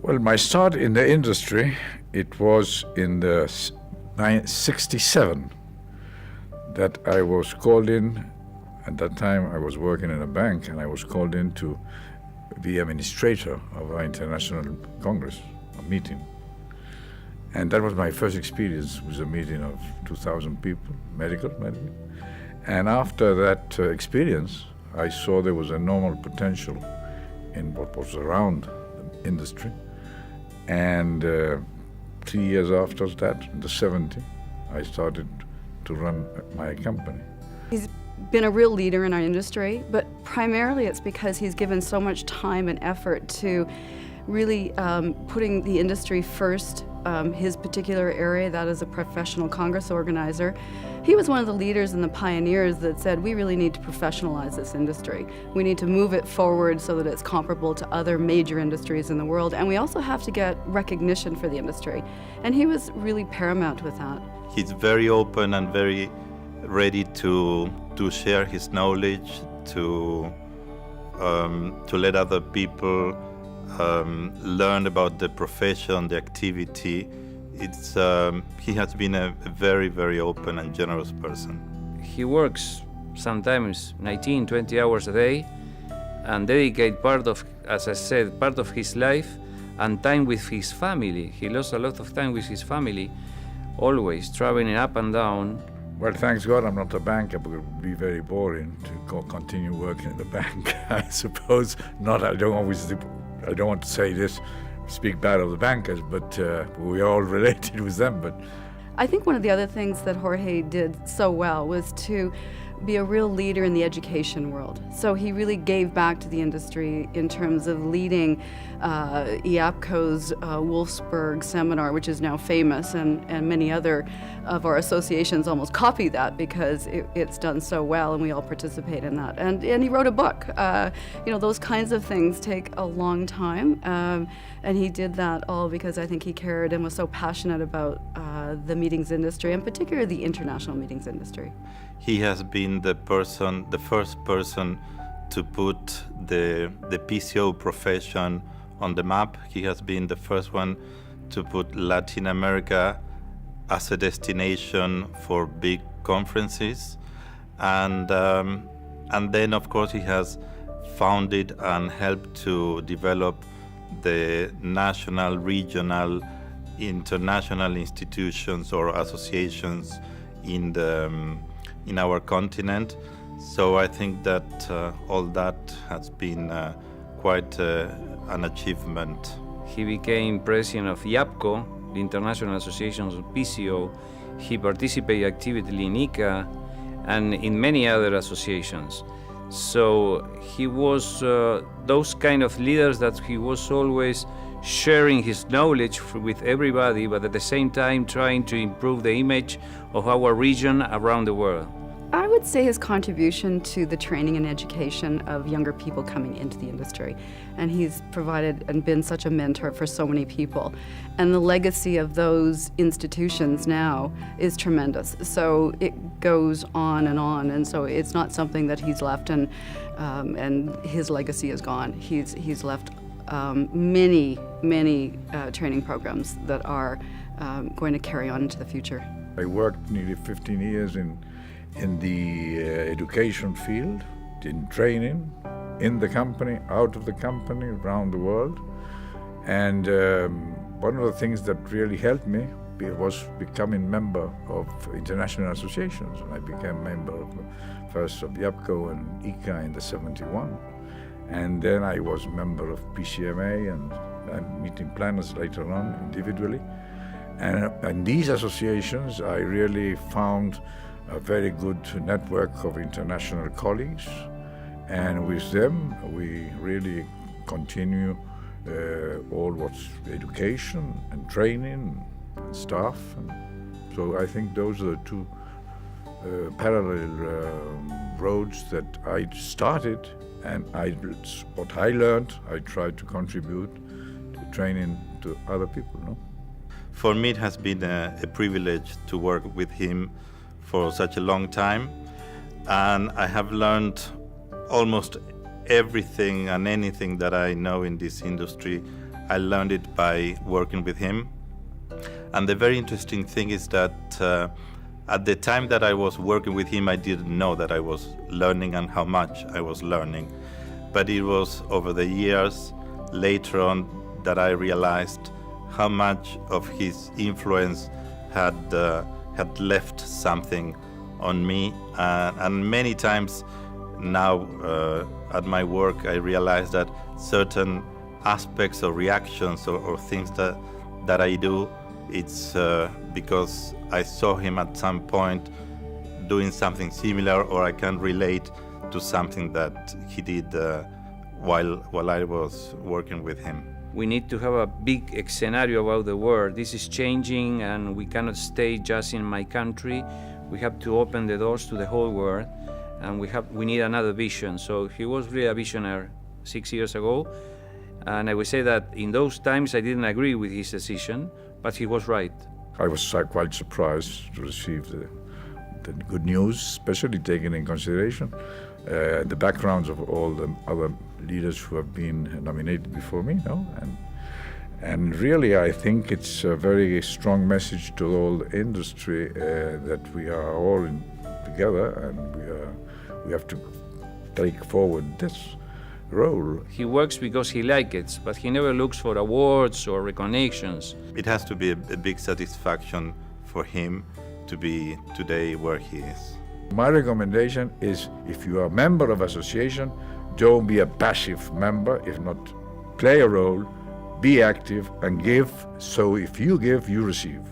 Well, my start in the industry, it was in the 1967 that I was called in. At that time, I was working in a bank, and I was called in to be administrator of our International Congress, a meeting. And that was my first experience with a meeting of 2,000 people, medical. And after that experience, I saw there was enormous potential in what was around the industry. And 3 years after that, in the 70s, I started to run my company. He's been a real leader in our industry, but primarily it's because he's given so much time and effort to really putting the industry first, his particular area, that is a professional Congress organizer. He was one of the leaders and the pioneers that said, we really need to professionalize this industry. We need to move it forward so that it's comparable to other major industries in the world, and we also have to get recognition for the industry. And he was really paramount with that. He's very open and very ready to share his knowledge, to let other people learn about the profession, the activity. He has been a very, very open and generous person. He works sometimes 19, 20 hours a day and dedicate part of, as I said, part of his life and time with his family. He lost a lot of time with his family, always traveling up and down. Well, thanks God I'm not a banker, because it would be very boring to continue working in the bank. I suppose not. I don't want to say this, speak bad of the bankers, but we are all related with them. But I think one of the other things that Jorge did so well was to be a real leader in the education world. So he really gave back to the industry in terms of leading IAPCO's Wolfsburg seminar, which is now famous, and many other of our associations almost copy that because it's done so well and we all participate in that. And he wrote a book. Those kinds of things take a long time, and he did that all because I think he cared and was so passionate about the meetings industry, and particularly the international meetings industry. He has been the first person to put the PCO profession on the map. He has been the first one to put Latin America as a destination for big conferences. And then, of course, he has founded and helped to develop the national, regional, international institutions or associations in our continent. So I think that all that has been quite an achievement. He became president of IAPCO, the International Association of PCO. He participated actively in ICA and in many other associations. So he was those kind of leaders that he was always sharing his knowledge with everybody, but at the same time trying to improve the image of our region around the world. I would say his contribution to the training and education of younger people coming into the industry. And he's provided and been such a mentor for so many people. And the legacy of those institutions now is tremendous. So it goes on, and so it's not something that he's left and his legacy is gone. He's left many training programs that are going to carry on into the future. I worked nearly 15 years in the education field, in training, in the company, out of the company, around the world. And one of the things that really helped me was becoming member of international associations. I became member of first of IAPCO and ICA in the 71. And then I was member of PCMA and meeting planners later on individually. And in these associations, I really found a very good network of international colleagues. And with them, we really continue all what's education and training and staff. And so I think those are the two parallel roads that I started. And what I learned, I tried to contribute to training to other people. No? For me, it has been a privilege to work with him for such a long time. And I have learned almost everything and anything that I know in this industry I learned it by working with him. And the very interesting thing is that at the time that I was working with him, I didn't know that I was learning and how much I was learning. But it was over the years later on that I realized how much of his influence had left something on me. And many times now at my work, I realize that certain aspects or reactions or things that I do, it's because I saw him at some point doing something similar, or I can relate to something that he did while I was working with him. We need to have a big scenario about the world. This is changing, and we cannot stay just in my country. We have to open the doors to the whole world, and we need another vision. So he was really a visionary 6 years ago, and I would say that in those times I didn't agree with his decision, but he was right. I was quite surprised to receive the good news, especially taking in consideration the backgrounds of all the other leaders who have been nominated before me, no? And really, I think it's a very strong message to all the industry that we are all together, and we have to take forward this role. He works because he likes it, but he never looks for awards or recognitions. It has to be a big satisfaction for him to be today where he is. My recommendation is, if you are a member of association, don't be a passive member. If not, play a role, be active and give. So if you give, you receive.